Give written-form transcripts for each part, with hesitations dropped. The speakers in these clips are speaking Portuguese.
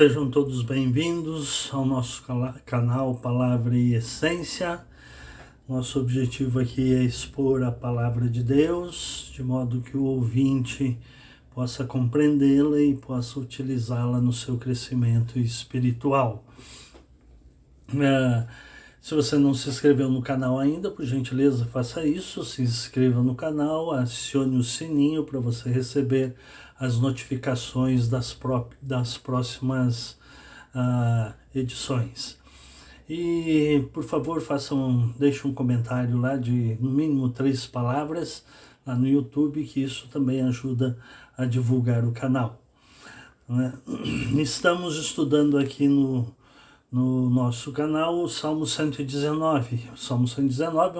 Sejam todos bem-vindos ao nosso canal Palavra e Essência. Nosso objetivo aqui é expor a Palavra de Deus, de modo que o ouvinte possa compreendê-la e possa utilizá-la no seu crescimento espiritual. Se você não se inscreveu no canal ainda, por gentileza, faça isso. Se inscreva no canal, acione o sininho para você receber as notificações das próximas edições. E, por favor, deixe um comentário lá de, no mínimo, 3 palavras lá no YouTube, que isso também ajuda a divulgar o canal. Estamos estudando aqui no nosso canal o Salmo 119. O Salmo 119 é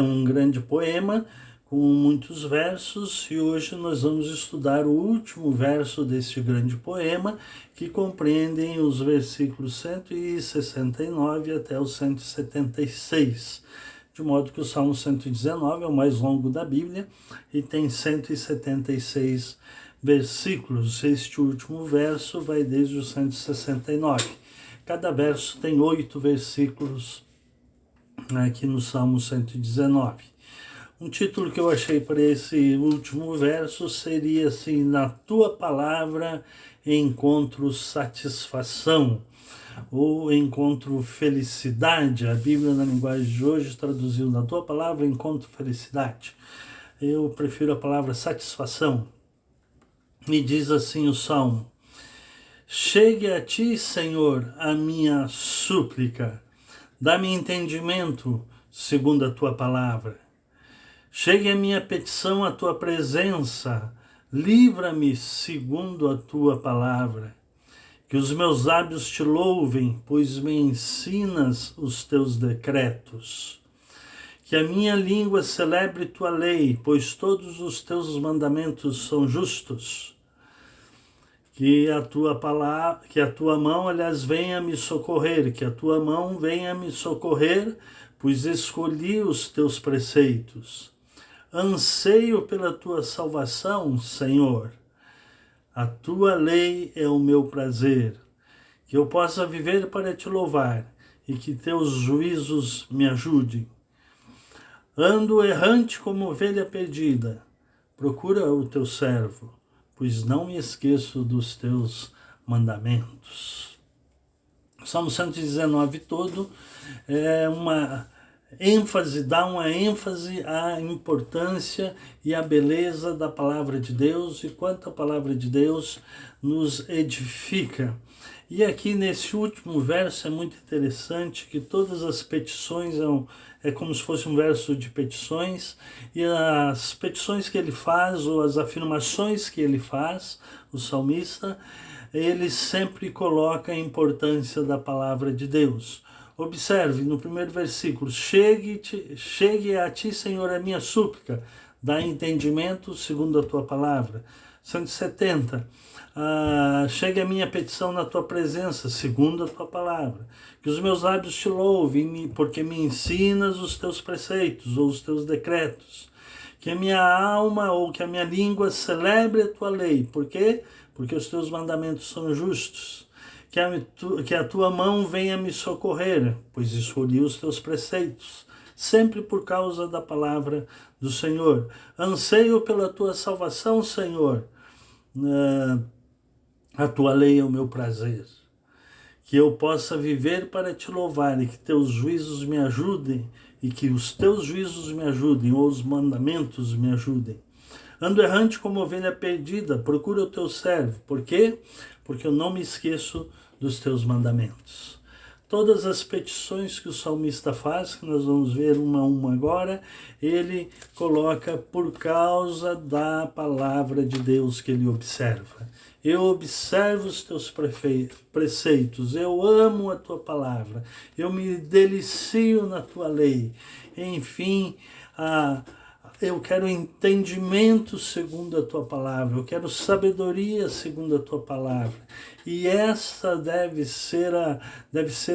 um grande poema com muitos versos, e hoje nós vamos estudar o último verso deste grande poema, que compreendem os versículos 169 até o 176, de modo que o Salmo 119 é o mais longo da Bíblia e tem 176 versículos. Este último verso vai desde o 169. Cada verso tem 8 versículos aqui no Salmo 119. Um título que eu achei para esse último verso seria assim: na tua palavra encontro satisfação, ou encontro felicidade. A Bíblia, na linguagem de hoje, traduziu: na tua palavra encontro felicidade. Eu prefiro a palavra satisfação. E diz assim o Salmo: chegue a ti, Senhor, a minha súplica, dá-me entendimento segundo a tua palavra. Chegue a minha petição à tua presença, livra-me segundo a tua palavra. Que os meus lábios te louvem, pois me ensinas os teus decretos. Que a minha língua celebre tua lei, pois todos os teus mandamentos são justos. Que a tua mão, aliás, venha me socorrer, que a tua mão venha me socorrer, pois escolhi os teus preceitos. Anseio pela tua salvação, Senhor. A tua lei é o meu prazer. Que eu possa viver para te louvar e que teus juízos me ajudem. Ando errante como ovelha perdida. Procura o teu servo, pois não me esqueço dos teus mandamentos. O Salmo 119 todo é dá uma ênfase à importância e à beleza da palavra de Deus e quanto a palavra de Deus nos edifica. E aqui nesse último verso é muito interessante que todas as petições é como se fosse um verso de petições, e as petições que ele faz, ou as afirmações que ele faz, o salmista, ele sempre coloca a importância da palavra de Deus. Observe no primeiro versículo: chegue a ti, Senhor, a minha súplica, dá entendimento segundo a tua palavra. 170, chegue a minha petição na tua presença, segundo a tua palavra. Que os meus lábios te louvem, porque me ensinas os teus preceitos, ou os teus decretos. Que a minha alma, ou que a minha língua celebre a tua lei. Por quê? Porque os teus mandamentos são justos. Que a tua mão venha me socorrer, pois escolhi os teus preceitos, sempre por causa da palavra do Senhor. Anseio pela tua salvação, Senhor. A tua lei é o meu prazer. Que eu possa viver para te louvar e que teus juízos me ajudem, e que os teus juízos me ajudem, ou os mandamentos me ajudem. Ando errante como ovelha perdida, procura o teu servo. Por quê? Porque eu não me esqueço dos teus mandamentos. Todas as petições que o salmista faz, que nós vamos ver uma a uma agora, ele coloca por causa da palavra de Deus que ele observa. Eu observo os teus preceitos, eu amo a tua palavra, eu me delicio na tua lei. Enfim, eu quero entendimento segundo a tua palavra, eu quero sabedoria segundo a tua palavra. E essa deve ser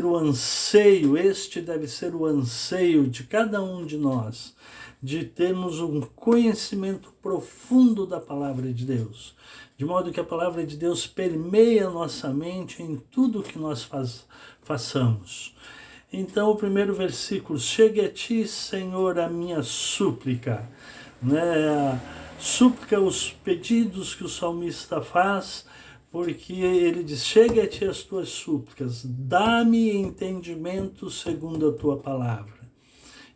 o anseio, este deve ser o anseio de cada um de nós, de termos um conhecimento profundo da palavra de Deus, de modo que a palavra de Deus permeie a nossa mente em tudo que nós façamos. Então, o primeiro versículo: chegue a ti, Senhor, a minha súplica. A súplica, os pedidos que o salmista faz, porque ele diz: chegue a ti as tuas súplicas, dá-me entendimento segundo a tua palavra.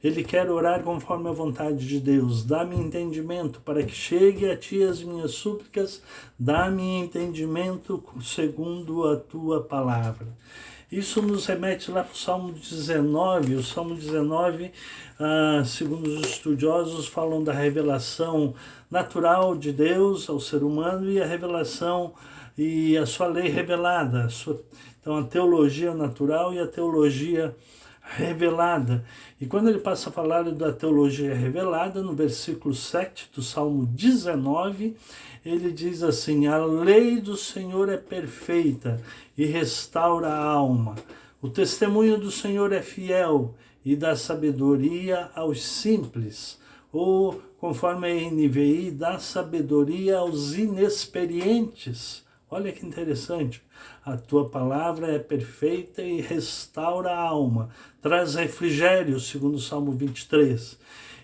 Ele quer orar conforme a vontade de Deus. Dá-me entendimento para que chegue a ti as minhas súplicas, dá-me entendimento segundo a tua palavra. Isso nos remete lá para o Salmo 19. O Salmo 19, segundo os estudiosos, falam da revelação natural de Deus ao ser humano e a revelação e a sua lei revelada. Então, a teologia natural e a teologia revelada. E quando ele passa a falar da teologia revelada, no versículo 7 do Salmo 19, ele diz assim: a lei do Senhor é perfeita e restaura a alma. O testemunho do Senhor é fiel e dá sabedoria aos simples. Ou, conforme a NVI, dá sabedoria aos inexperientes. Olha que interessante. A tua palavra é perfeita e restaura a alma. Traz refrigério, segundo o Salmo 23.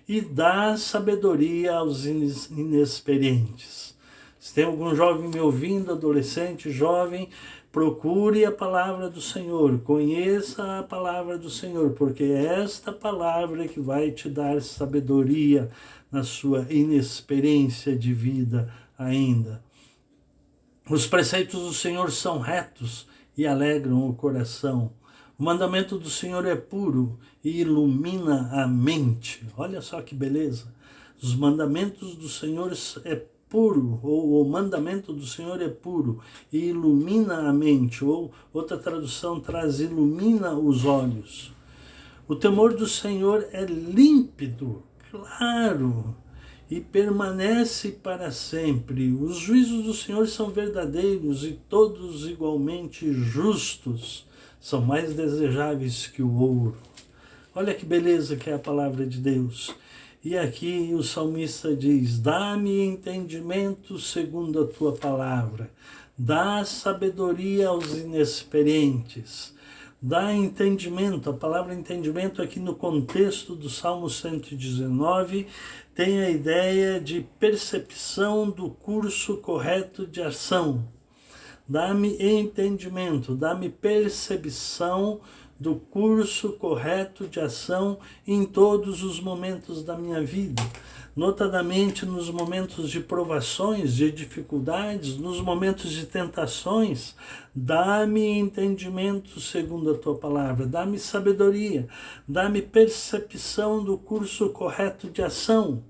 E dá sabedoria aos inexperientes. Se tem algum jovem me ouvindo, adolescente, jovem, procure a palavra do Senhor. Conheça a palavra do Senhor, porque é esta palavra que vai te dar sabedoria na sua inexperiência de vida ainda. Os preceitos do Senhor são retos e alegram o coração. O mandamento do Senhor é puro e ilumina a mente. Olha só que beleza. Os mandamentos do Senhor é puro, ou o mandamento do Senhor é puro e ilumina a mente. Ou outra tradução traz ilumina os olhos. O temor do Senhor é límpido, claro, e permanece para sempre. Os juízos do Senhor são verdadeiros e todos igualmente justos. São mais desejáveis que o ouro. Olha que beleza que é a palavra de Deus. E aqui o salmista diz: dá-me entendimento segundo a tua palavra. Dá sabedoria aos inexperientes. Dá entendimento. A palavra entendimento aqui no contexto do Salmo 119 tem a ideia de percepção do curso correto de ação. Dá-me entendimento, dá-me percepção do curso correto de ação em todos os momentos da minha vida, notadamente nos momentos de provações, de dificuldades, nos momentos de tentações. Dá-me entendimento segundo a tua palavra, dá-me sabedoria, dá-me percepção do curso correto de ação.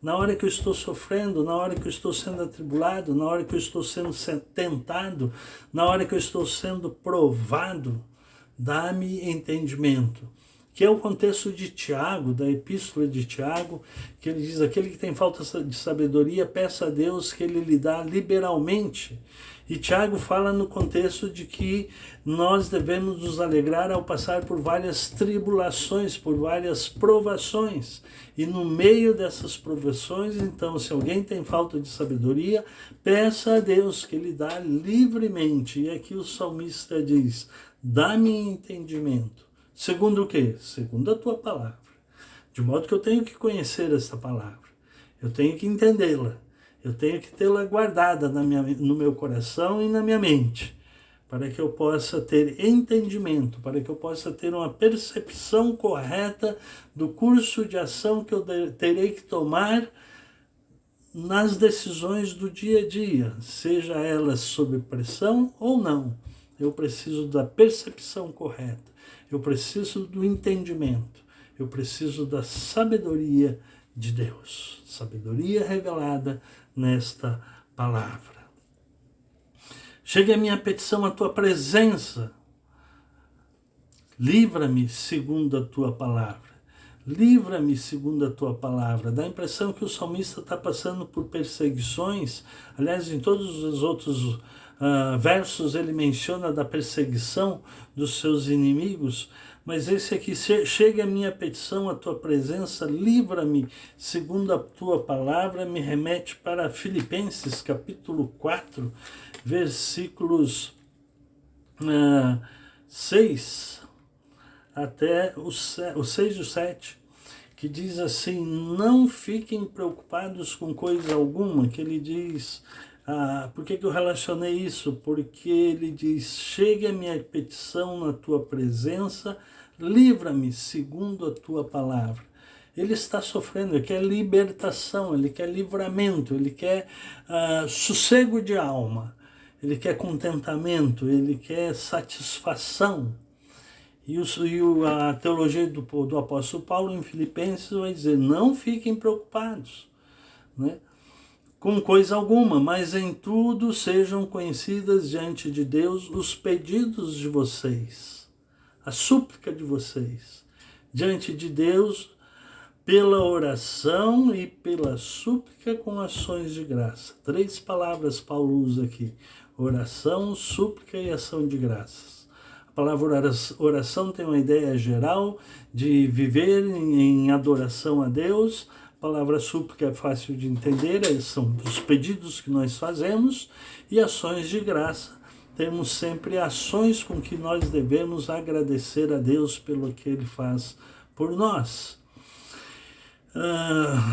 Na hora que eu estou sofrendo, na hora que eu estou sendo atribulado, na hora que eu estou sendo tentado, na hora que eu estou sendo provado, dá-me entendimento. Que é o contexto de Tiago, da epístola de Tiago, que ele diz: aquele que tem falta de sabedoria, peça a Deus que ele lhe dá liberalmente. E Tiago fala no contexto de que nós devemos nos alegrar ao passar por várias tribulações, por várias provações. E no meio dessas provações, então, se alguém tem falta de sabedoria, peça a Deus que ele dá livremente. E aqui o salmista diz: dá-me entendimento. Segundo o quê? Segundo a tua palavra. De modo que eu tenho que conhecer esta palavra. Eu tenho que entendê-la. Eu tenho que tê-la guardada no meu coração e na minha mente, para que eu possa ter entendimento, para que eu possa ter uma percepção correta do curso de ação que eu terei que tomar nas decisões do dia a dia, seja elas sob pressão ou não. Eu preciso da percepção correta, eu preciso do entendimento, eu preciso da sabedoria de Deus, sabedoria revelada nesta palavra. Chegue a minha petição à tua presença, livra-me segundo a tua palavra. Livra-me segundo a tua palavra. Dá a impressão que o salmista está passando por perseguições. Aliás, em todos os outros versos ele menciona da perseguição dos seus inimigos, Mas esse aqui, chega a minha petição, a tua presença, livra-me, segundo a tua palavra, me remete para Filipenses, capítulo 4, versículos 6 até o 6 e o 7, que diz assim: não fiquem preocupados com coisa alguma, que ele diz... por que eu relacionei isso? Porque ele diz, chegue a minha petição na tua presença, livra-me segundo a tua palavra. Ele está sofrendo, ele quer libertação, ele quer livramento, ele quer sossego de alma, ele quer contentamento, ele quer satisfação. E a teologia do apóstolo Paulo em Filipenses vai dizer, não fiquem preocupados, né, com coisa alguma, mas em tudo sejam conhecidas diante de Deus os pedidos de vocês, a súplica de vocês, diante de Deus, pela oração e pela súplica com ações de graça. 3 palavras Paulo usa aqui, oração, súplica e ação de graças. A palavra oração tem uma ideia geral de viver em adoração a Deus. A palavra súplica é fácil de entender, são os pedidos que nós fazemos, e ações de graça. Temos sempre ações com que nós devemos agradecer a Deus pelo que Ele faz por nós.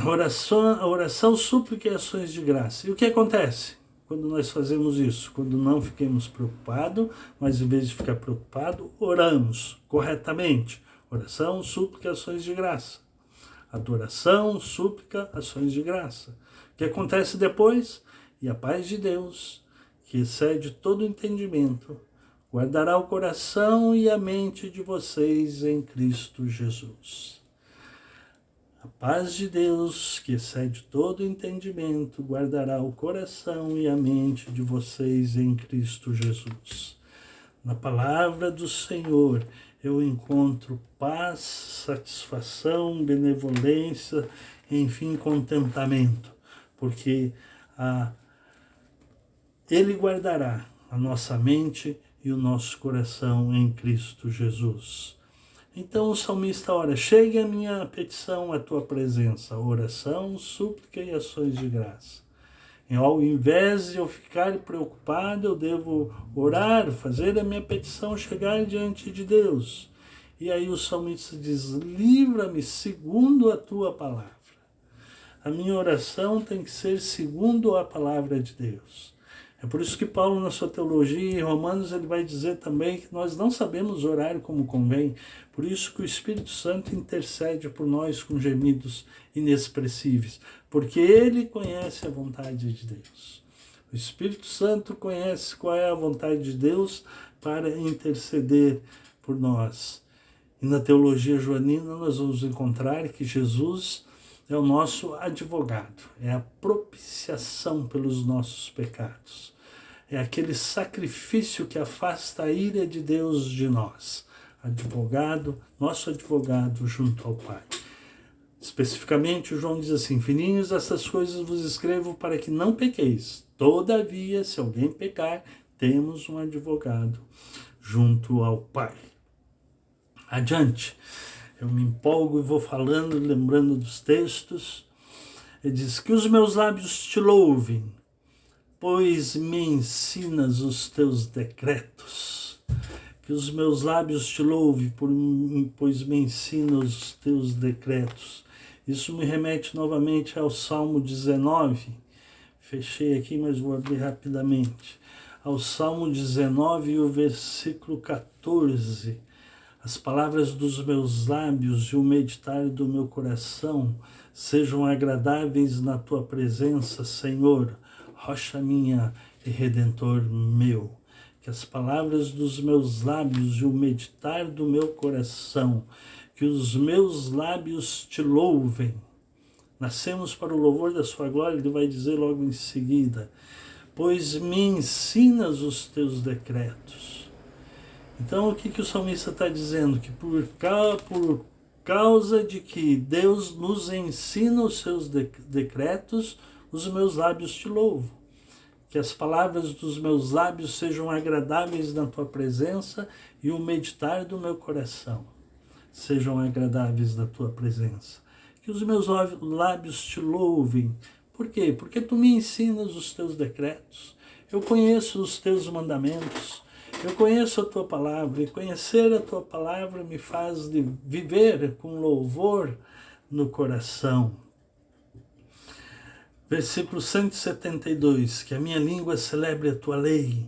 Oração, súplica e ações de graça. E o que acontece quando nós fazemos isso? Quando não fiquemos preocupados, mas em vez de ficar preocupado, oramos corretamente. Oração, súplica e ações de graça. Adoração, súplica, ações de graça. O que acontece depois? E a paz de Deus, que excede todo entendimento, guardará o coração e a mente de vocês em Cristo Jesus. A paz de Deus, que excede todo entendimento, guardará o coração e a mente de vocês em Cristo Jesus. Na palavra do Senhor, eu encontro paz, satisfação, benevolência, enfim, contentamento, porque Ele guardará a nossa mente e o nosso coração em Cristo Jesus. Então o salmista ora, chegue a minha petição à tua presença, oração, súplica e ações de graça. E ao invés de eu ficar preocupado, eu devo orar, fazer a minha petição chegar diante de Deus. E aí o salmista diz, livra-me segundo a tua palavra. A minha oração tem que ser segundo a palavra de Deus. É por isso que Paulo, na sua teologia, em Romanos, ele vai dizer também que nós não sabemos orar como convém. Por isso que o Espírito Santo intercede por nós com gemidos inexpressíveis, porque ele conhece a vontade de Deus. O Espírito Santo conhece qual é a vontade de Deus para interceder por nós. E na teologia joanina nós vamos encontrar que Jesus é o nosso advogado, é a propiciação pelos nossos pecados. É aquele sacrifício que afasta a ira de Deus de nós. Advogado, nosso advogado junto ao Pai. Especificamente, João diz assim, filhinhos, essas coisas vos escrevo para que não pequeis. Todavia, se alguém pecar, temos um advogado junto ao Pai. Adiante. Eu me empolgo e vou falando, lembrando dos textos. Ele diz que os meus lábios te louvem, pois me ensinas os teus decretos. Que os meus lábios te louvem, pois me ensinas os teus decretos. Isso me remete novamente ao Salmo 19. Fechei aqui, mas vou abrir rapidamente. Ao Salmo 19 e o versículo 14. As palavras dos meus lábios e o meditar do meu coração sejam agradáveis na tua presença, Senhor, rocha minha e redentor meu. Que as palavras dos meus lábios e o meditar do meu coração, que os meus lábios te louvem. Nascemos para o louvor da sua glória, ele vai dizer logo em seguida, pois me ensinas os teus decretos. Então, o que o salmista está dizendo? Que por causa de que Deus nos ensina os seus decretos, os meus lábios te louvam. Que as palavras dos meus lábios sejam agradáveis na tua presença e o meditar do meu coração. sejam agradáveis na tua presença. Que os meus lábios te louvem. Por quê? Porque tu me ensinas os teus decretos. Eu conheço os teus mandamentos. Eu conheço a tua palavra. E conhecer a tua palavra me faz viver com louvor no coração. Versículo 172. Que a minha língua celebre a tua lei,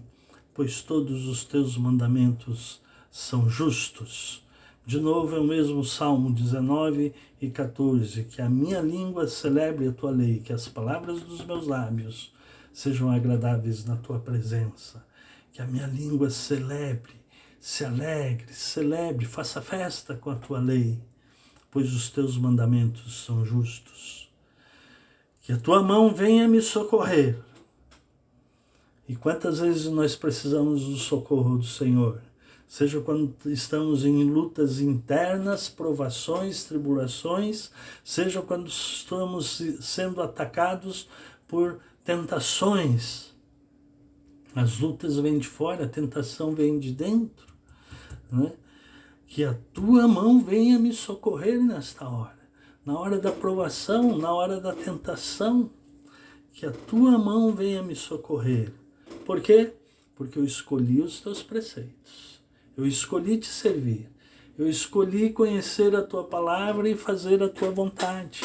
pois todos os teus mandamentos são justos. De novo, é o mesmo Salmo 19 e 14, que a minha língua celebre a tua lei, que as palavras dos meus lábios sejam agradáveis na tua presença. Que a minha língua celebre, se alegre, celebre, faça festa com a tua lei, pois os teus mandamentos são justos. Que a tua mão venha me socorrer. E quantas vezes nós precisamos do socorro do Senhor? Seja quando estamos em lutas internas, provações, tribulações, seja quando estamos sendo atacados por tentações. As lutas vêm de fora, a tentação vem de dentro, né? Que a tua mão venha me socorrer nesta hora, na hora da provação, na hora da tentação, que a tua mão venha me socorrer. Por quê? Porque eu escolhi os teus preceitos. Eu escolhi te servir. Eu escolhi conhecer a tua palavra e fazer a tua vontade.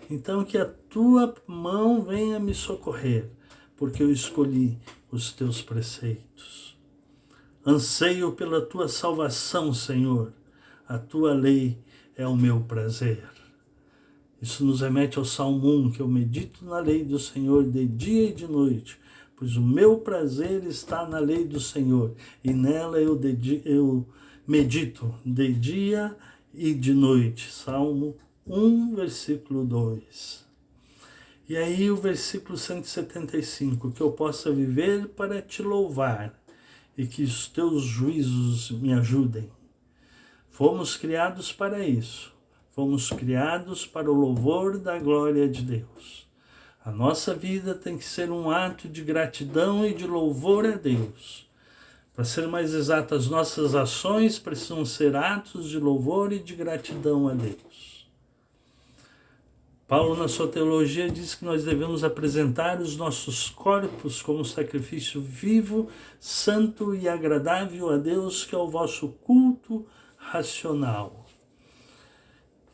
Então que a tua mão venha me socorrer, porque eu escolhi os teus preceitos. Anseio pela tua salvação, Senhor. A tua lei é o meu prazer. Isso nos remete ao Salmo 1, que eu medito na lei do Senhor de dia e de noite, pois o meu prazer está na lei do Senhor, e nela eu medito de dia e de noite. Salmo 1, versículo 2. E aí o versículo 175, que eu possa viver para te louvar, e que os teus juízos me ajudem. Fomos criados para isso. Fomos criados para o louvor da glória de Deus. A nossa vida tem que ser um ato de gratidão e de louvor a Deus. Para ser mais exato, as nossas ações precisam ser atos de louvor e de gratidão a Deus. Paulo, na sua teologia, diz que nós devemos apresentar os nossos corpos como sacrifício vivo, santo e agradável a Deus, que é o vosso culto racional.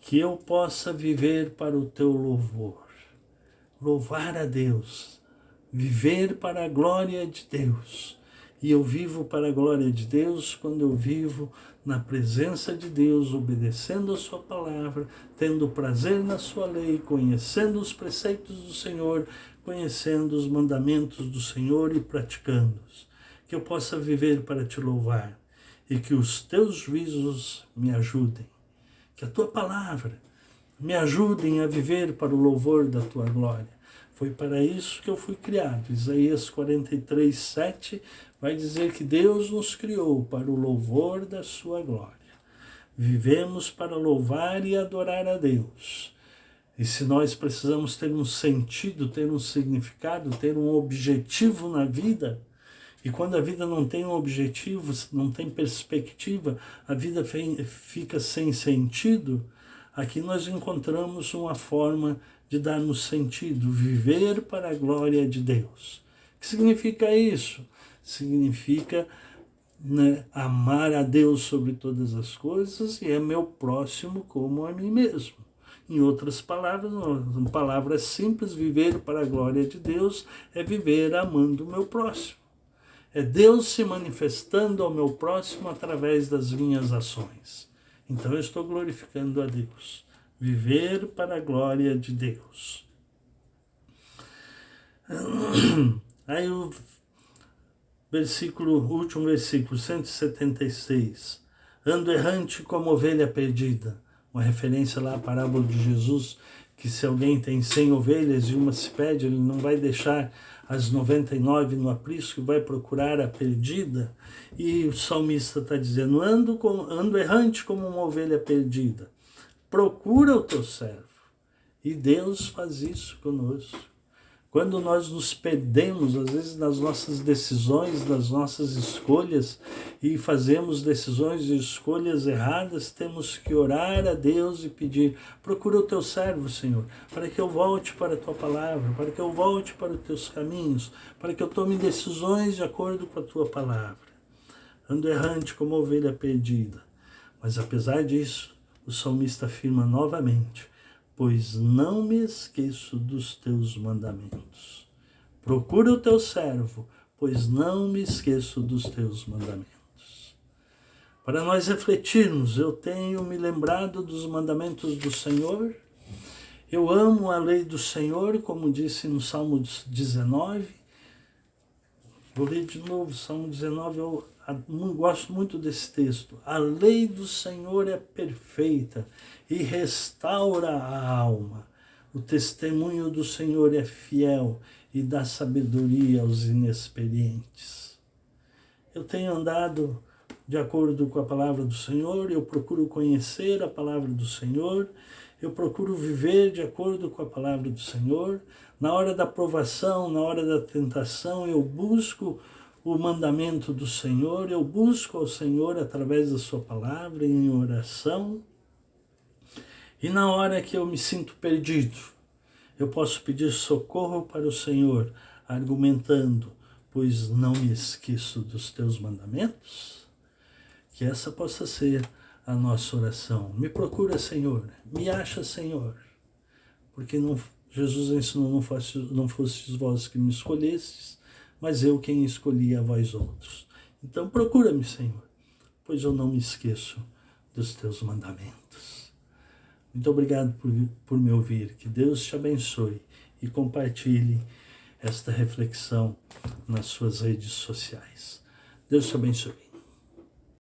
Que eu possa viver para o teu louvor. Louvar a Deus, viver para a glória de Deus. E eu vivo para a glória de Deus quando eu vivo na presença de Deus, obedecendo a sua palavra, tendo prazer na sua lei, conhecendo os preceitos do Senhor, conhecendo os mandamentos do Senhor e praticando-os. Que eu possa viver para te louvar e que os teus juízos me ajudem. Que a tua palavra me ajudem a viver para o louvor da tua glória. Foi para isso que eu fui criado. Isaías 43, 7 vai dizer que Deus nos criou para o louvor da sua glória. Vivemos para louvar e adorar a Deus. E se nós precisamos ter um sentido, ter um significado, ter um objetivo na vida, e quando a vida não tem um objetivo, não tem perspectiva, a vida fica sem sentido, aqui nós encontramos uma forma de darmos sentido, viver para a glória de Deus. O que significa isso? Significa, né, amar a Deus sobre todas as coisas e é meu próximo como a mim mesmo. Em outras palavras, uma palavra simples, viver para a glória de Deus é viver amando o meu próximo. É Deus se manifestando ao meu próximo através das minhas ações. Então eu estou glorificando a Deus. Viver para a glória de Deus. Aí o último versículo, 176. Ando errante como ovelha perdida. Uma referência lá à parábola de Jesus, que se alguém tem 100 ovelhas e uma se perde, ele não vai deixar as 99 no aprisco, vai procurar a perdida. E o salmista está dizendo, ando errante como uma ovelha perdida. Procura o teu servo. E Deus faz isso conosco. quando nós nos perdemos, às vezes, nas nossas decisões, nas nossas escolhas, e fazemos decisões e escolhas erradas, temos que orar a Deus e pedir: procura o teu servo, Senhor, para que eu volte para a tua palavra, para que eu volte para os teus caminhos, para que eu tome decisões de acordo com a tua palavra. Ando errante como ovelha perdida. Mas apesar disso, o salmista afirma novamente: pois não me esqueço dos teus mandamentos. Procura o teu servo, pois não me esqueço dos teus mandamentos. Para nós refletirmos, eu tenho me lembrado dos mandamentos do Senhor. Eu amo a lei do Senhor, como disse no Salmo 19. Vou ler de novo, Salmo 19, eu gosto muito desse texto. A lei do Senhor é perfeita e restaura a alma. O testemunho do Senhor é fiel e dá sabedoria aos inexperientes. Eu tenho andado de acordo com a palavra do Senhor, eu procuro conhecer a palavra do Senhor, eu procuro viver de acordo com a palavra do Senhor. Na hora da provação, na hora da tentação, eu busco o mandamento do Senhor, eu busco ao Senhor através da sua palavra, em oração. E na hora que eu me sinto perdido, eu posso pedir socorro para o Senhor, argumentando: pois não me esqueço dos teus mandamentos. Que essa possa ser a nossa oração. Me procura, Senhor, me acha, Senhor, porque Jesus ensinou: não fostes vós que me escolhestes, mas eu quem escolhi a vós outros. Então procura-me, Senhor, pois eu não me esqueço dos teus mandamentos. Muito obrigado por me ouvir. Que Deus te abençoe e compartilhe esta reflexão nas suas redes sociais. Deus te abençoe.